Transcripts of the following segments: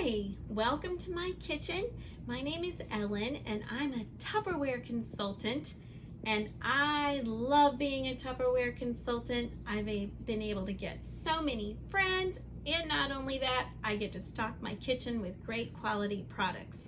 Hi, welcome to my kitchen. My name is Ellen and I'm a Tupperware consultant, and I love being a Tupperware consultant. I've been able to get so many friends, and not only that, I get to stock my kitchen with great quality products.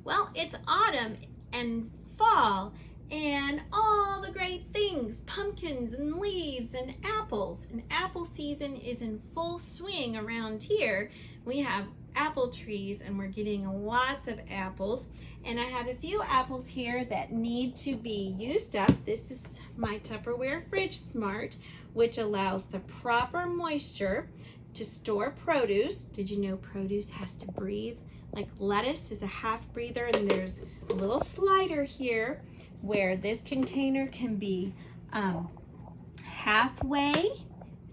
Well, it's autumn and fall and all the great things, pumpkins and leaves and apples. And apple season is in full swing around here. We have apple trees and we're getting lots of apples. And I have a few apples here that need to be used up. This is my Tupperware Fridge Smart, which allows the proper moisture to store produce. Did you know produce has to breathe? Like lettuce is a half breather, and there's a little slider here where this container can be halfway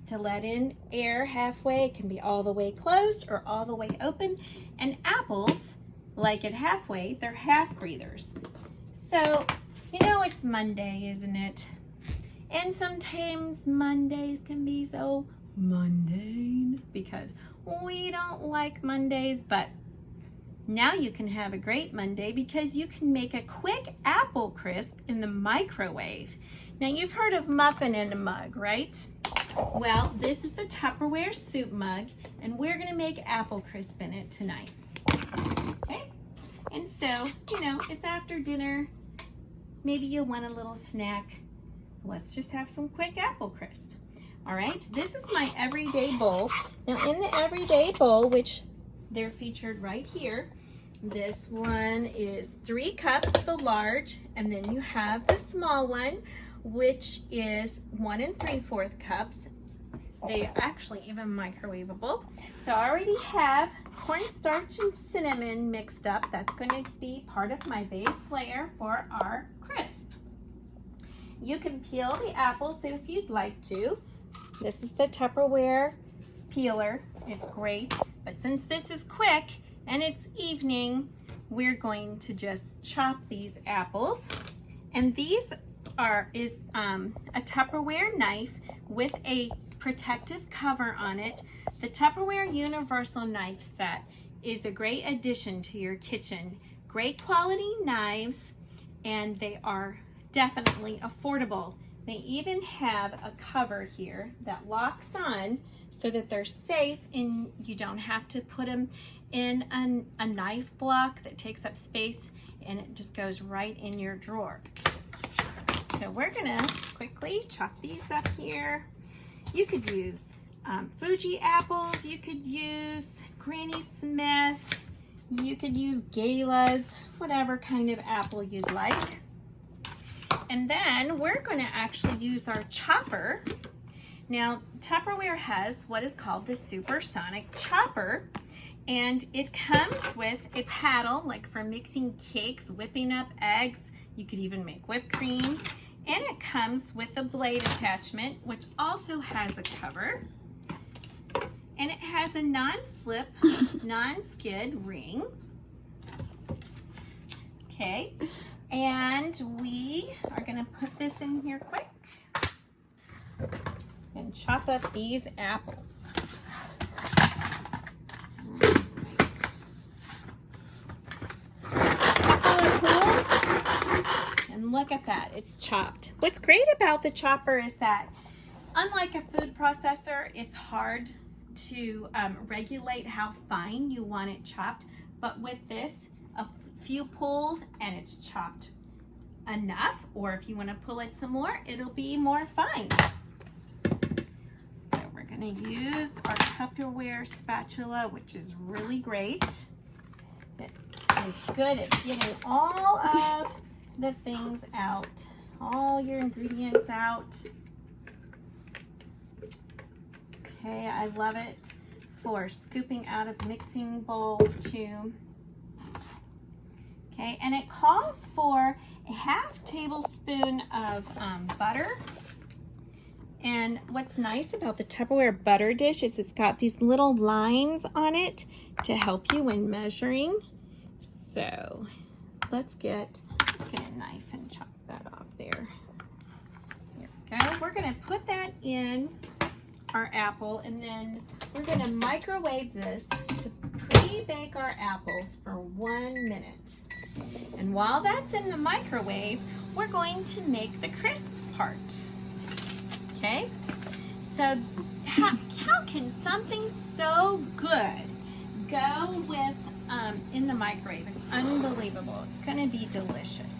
to let in air halfway. It can be all the way closed or all the way open. And apples, like it halfway, they're half breathers. So, you know it's Monday, isn't it? And sometimes Mondays can be so mundane because we don't like Mondays, but now you can have a great Monday because you can make a quick apple crisp in the microwave. Now you've heard of muffin in a mug, right? Well, this is the Tupperware soup mug, and we're gonna make apple crisp in it tonight. Okay? And so, you know, it's after dinner. Maybe you want a little snack. Let's just have some quick apple crisp. All right, this is my everyday bowl. Now in the everyday bowl, which they're featured right here. This one is 3 cups, the large, and then you have the small one, which is 1 3/4 cups. They are actually even microwavable. So I already have cornstarch and cinnamon mixed up. That's going to be part of my base layer for our crisp. You can peel the apples if you'd like to. This is the Tupperware peeler. It's great. But since this is quick and it's evening, we're going to just chop these apples. And these is a Tupperware knife with a protective cover on it. The Tupperware Universal Knife Set is a great addition to your kitchen. Great quality knives, and they are definitely affordable. They even have a cover here that locks on so that they're safe and you don't have to put them in a knife block that takes up space, and it just goes right in your drawer. So we're gonna quickly chop these up here. You could use Fuji apples, you could use Granny Smith, you could use Galas, whatever kind of apple you'd like. And then we're gonna actually use our chopper. Now, Tupperware has what is called the supersonic chopper, and it comes with a paddle, like for mixing cakes, whipping up eggs. You could even make whipped cream. And it comes with a blade attachment, which also has a cover. And it has a non-slip, non-skid ring. Okay, and we are gonna put this in here quick and chop up these apples. And look at that, it's chopped. What's great about the chopper is that, unlike a food processor, it's hard to regulate how fine you want it chopped. But with this, a few pulls and it's chopped enough, or if you want to pull it some more, it'll be more fine. So we're going to use our Tupperware spatula, which is really great. It is good at getting all of the things out, all your ingredients out. Okay, I love it for scooping out of mixing bowls too. Okay, and it calls for a 1/2 tablespoon of butter. And what's nice about the Tupperware butter dish is it's got these little lines on it to help you when measuring. So let's get a knife and chop that off there. Here we go. We're gonna put that in our apple, and then we're gonna microwave this to pre-bake our apples for 1 minute. And while that's in the microwave, we're going to make the crisp part. Okay? So how can something so good go with in the microwave? It's unbelievable. It's going to be delicious.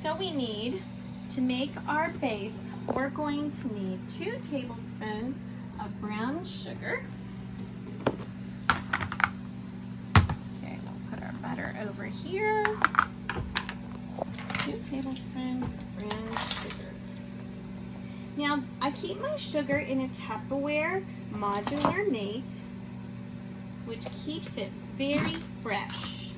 So we need to make our base, we're going to need 2 tablespoons of brown sugar. Okay, we'll put our butter over here. 2 tablespoons of brown sugar. Now, I keep my sugar in a Tupperware modular mate, which keeps it very fresh.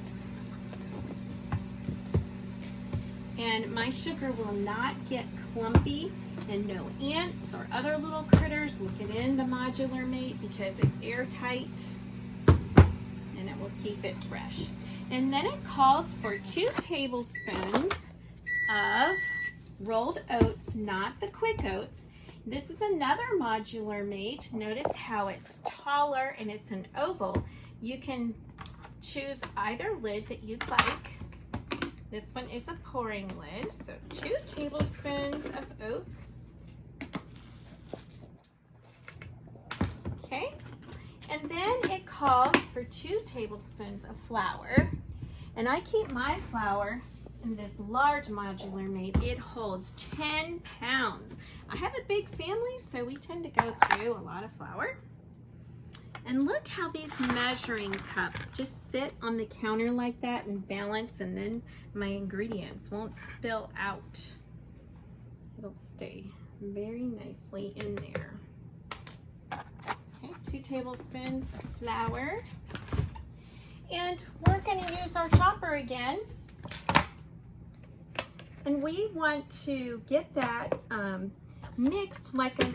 And my sugar will not get clumpy, and no ants or other little critters will get in the modular mate because it's airtight, and it will keep it fresh. And then it calls for 2 tablespoons of rolled oats, not the quick oats. This is another modular mate. Notice how it's taller and it's an oval. You can choose either lid that you'd like. This one is a pouring lid, so 2 tablespoons of oats. Okay, and then it calls for 2 tablespoons of flour. And I keep my flour in this large modular mate. It holds 10 pounds. I have a big family, so we tend to go through a lot of flour. And look how these measuring cups just sit on the counter like that and balance, and then my ingredients won't spill out. It'll stay very nicely in there. Okay, 2 tablespoons of flour. And we're going to use our chopper again. And we want to get that mixed like a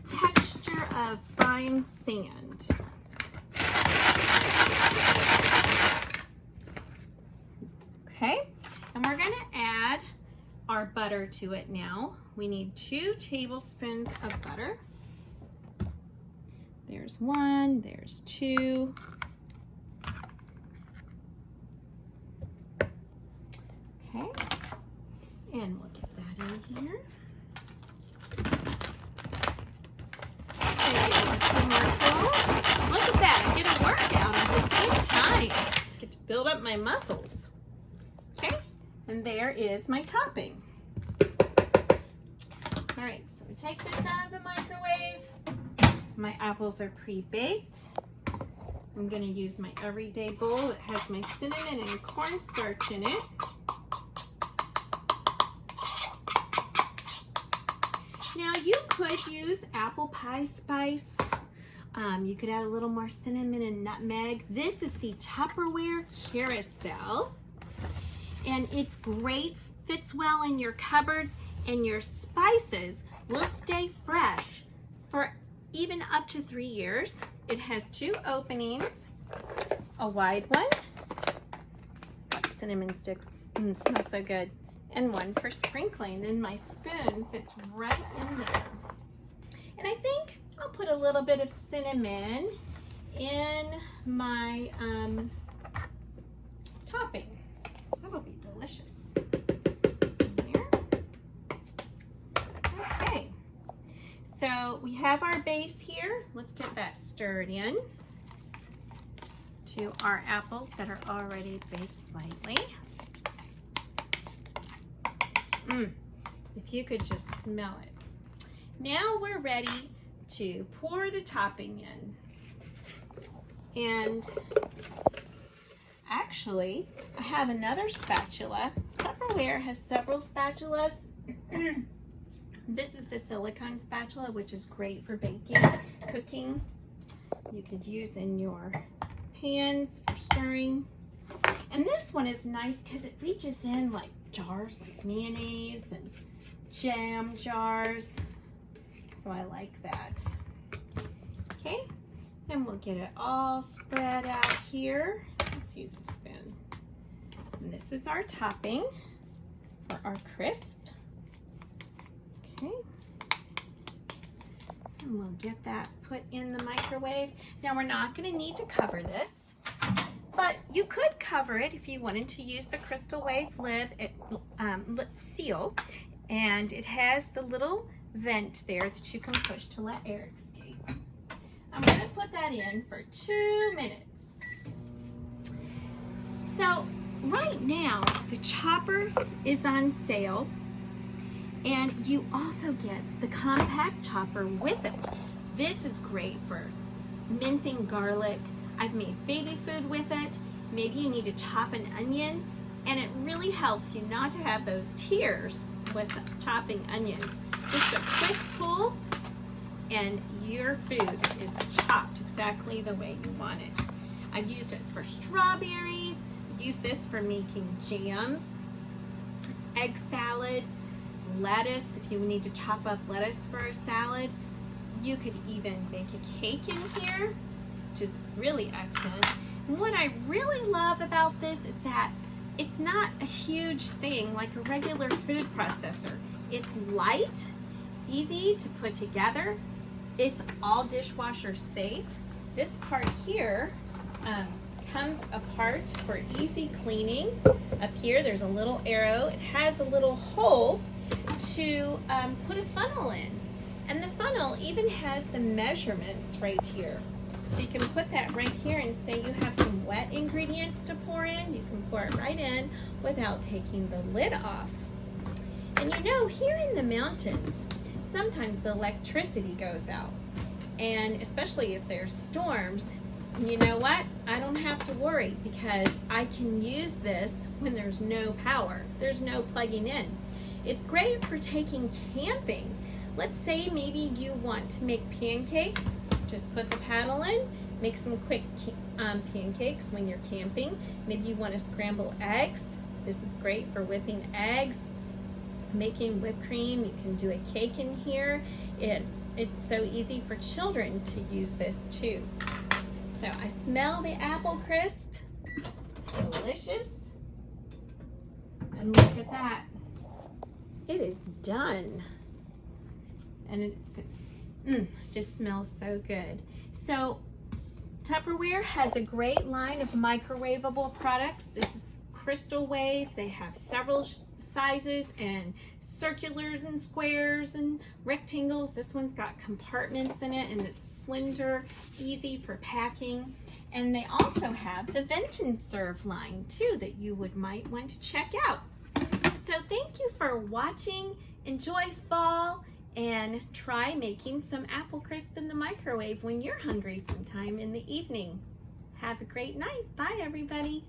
texture of fine sand. Okay, and we're going to add our butter to it now. We need 2 tablespoons of butter. There's 1, there's 2. Okay, and we'll get that in here. Look at that, I get a workout at the same time. Get to build up my muscles. Okay, and there is my topping. All right, so we take this out of the microwave. My apples are pre-baked. I'm gonna use my everyday bowl that has my cinnamon and cornstarch in it. Now you could use apple pie spice. You could add a little more cinnamon and nutmeg. This is the Tupperware carousel, and it's great, fits well in your cupboards, and your spices will stay fresh for even up to 3 years. It has 2 openings, a wide one, cinnamon sticks, smells so good, and one for sprinkling. And my spoon fits right in there. And I think I'll put a little bit of cinnamon in my topping. That'll be delicious. There. Okay, so we have our base here. Let's get that stirred in to our apples that are already baked slightly. If you could just smell it. Now we're ready to pour the topping in. And actually, I have another spatula. Tupperware has several spatulas. This is the silicone spatula, which is great for baking, cooking. You could use in your pans for stirring. And this one is nice because it reaches in like jars like mayonnaise and jam jars. So I like that. Okay, and we'll get it all spread out here. Let's use a spoon. And this is our topping for our crisp. Okay, and we'll get that put in the microwave. Now we're not going to need to cover this But you could cover it if you wanted to use the Crystal Wave seal, and it has the little vent there that you can push to let air escape. I'm going to put that in for 2 minutes. So right now the chopper is on sale, and you also get the compact chopper with it. This is great for mincing garlic. I've made baby food with it. Maybe you need to chop an onion, and it really helps you not to have those tears with chopping onions. Just a quick pull and your food is chopped exactly the way you want it. I've used it for strawberries, use this for making jams, egg salads, lettuce, if you need to chop up lettuce for a salad. You could even bake a cake in here, which is really excellent. And what I really love about this is that it's not a huge thing like a regular food processor. It's light, easy to put together. It's all dishwasher safe. This part here comes apart for easy cleaning. Up here there's a little arrow. It has a little hole to put a funnel in. And the funnel even has the measurements right here. So you can put that right here, and say you have some wet ingredients to pour in, you can pour it right in without taking the lid off. And you know, here in the mountains, sometimes the electricity goes out, and especially if there's storms. And you know what? I don't have to worry, because I can use this when there's no power. There's no plugging in. It's great for taking camping. Let's say maybe you want to make pancakes. Just put the paddle in, make some quick pancakes when you're camping. Maybe you want to scramble eggs. This is great for whipping eggs, making whipped cream. You can do a cake in here. It's so easy for children to use this too. So I smell the apple crisp. It's delicious. And look at that. It is done. And it's good. Just smells so good. So Tupperware has a great line of microwavable products. This is Crystal Wave. They have several sizes, and circulars and squares and rectangles. This one's got compartments in it, and it's slender, easy for packing. And they also have the Vent and Serve line too that you might want to check out. So thank you for watching. Enjoy fall, and try making some apple crisp in the microwave when you're hungry sometime in the evening. Have a great night. Bye, everybody.